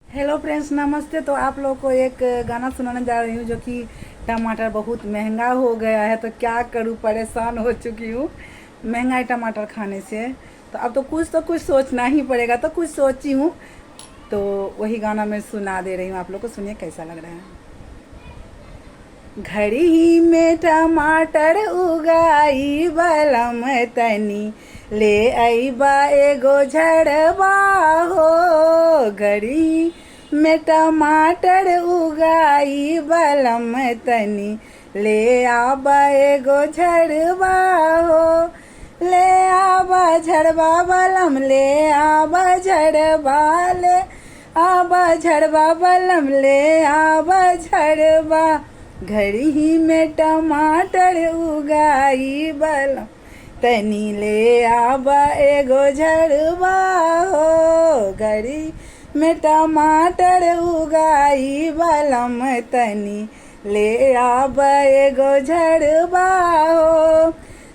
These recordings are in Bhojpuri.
हेलो फ्रेंड्स, नमस्ते। तो आप लोग को एक गाना सुनाने जा रही हूँ जो कि टमाटर बहुत महंगा हो गया है, तो क्या करूँ, परेशान हो चुकी हूँ महंगाई टमाटर खाने से। तो कुछ सोचना ही पड़ेगा, तो कुछ सोची हूँ, तो वही गाना मैं सुना दे रही हूँ आप लोग को। सुनिए कैसा लग रहा है। घड़ी ही में टमाटर उगाई बलम तनी ले अइबा एगो झड़बा हो। घड़ी में टमाटर उगाई बलम तनी ले आबा एगो झड़बा हो। ले आबा झड़बा बलम, ले आबा झड़बा, ले आबा झड़बा बलम, ले आबा झड़बा। घड़ी ही में टमाटर उगाई बलम तनी ले आबा एगो झड़बा हो। घड़ी में टमाटर उगाई बलम तनी ले आबा एगो झड़बा हो।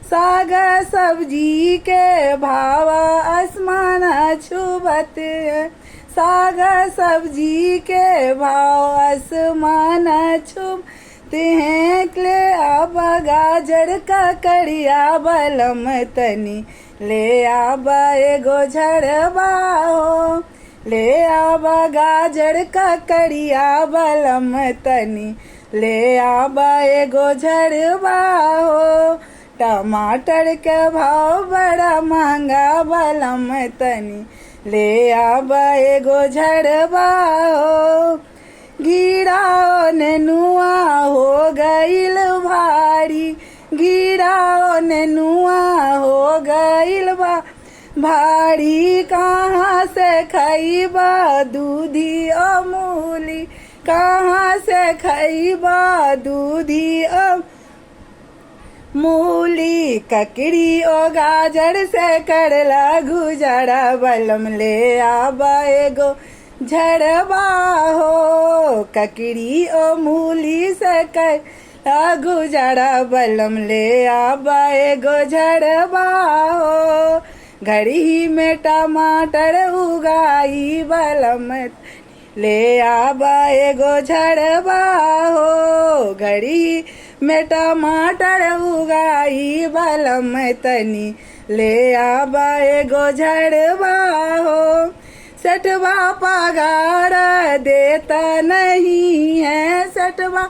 साग सब्जी के भाव आसमान छुबत है, साग सब्जी के भाव आसमान छुबते हैं। ले आबा गाजर का कड़िया बलम तनी ले आबा एगो झड़बा हो। ले आबा गाजर का कड़िया बलम तनी ले आबा एगो झड़बा हो। टमाटर के भाव बड़ा महंगा बलम तनी ले आबा एगो झड़बा हो। गिराओ नेनुआ हो गईल भारी, गिराओ नेनुआ हो गईल भारी। कहाँ से खइबा दूधी अमूली, कहाँ से खइबा दूधी मूली। ककड़ी ओ गाजर से करला गुजारा बलम ले आबा एगो झड़बा हो। ककड़ी ओ मूली से करला गुजारा बलम ले आबा एगो झड़बा हो। घड़ी में टमाटर उगाई बलम ले आबा एगो झड़बा हो। घड़ी में टमाटर उगाई बलम तनी ले आबा एगो झड़बा हो। सटवा पगार देता नहीं है, सटवा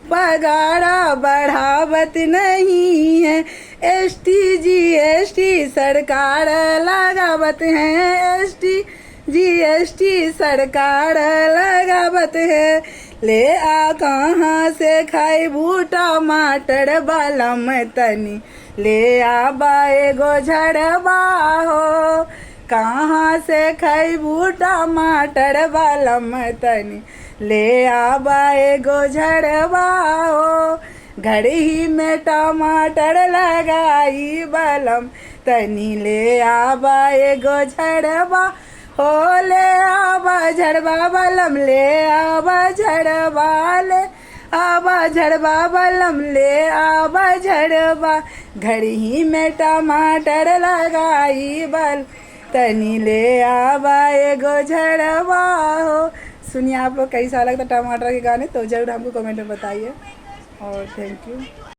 पगारा बढ़ावत नहीं है। एसटी जीएसटी सरकार लगावत है, एसटी जीएसटी सरकार लगावत है। ले आ कहाँ से खाइबू टमाटर बलम तनी ले आबा एगो झड़बा हो। कहाँ से खाइबू टमाटर बलम तनी ले आबा एगो झड़बा हो। घड़ी में टमाटर लगाई बलम तनी ले आबा एगो झड़बा हो। ले आबा झड़बा बलम, ले आबा झड़बा, ले आबा झड़बा बलम, ले आबा झड़बा। घड़ी में टमाटर लगाई बल तनी ले आबा एगो झड़बा हो। सुनिए आप लोग कैसा लगता टमाटर के गाने, तो जरूर हमको कमेंट में बताइए। और थैंक यू।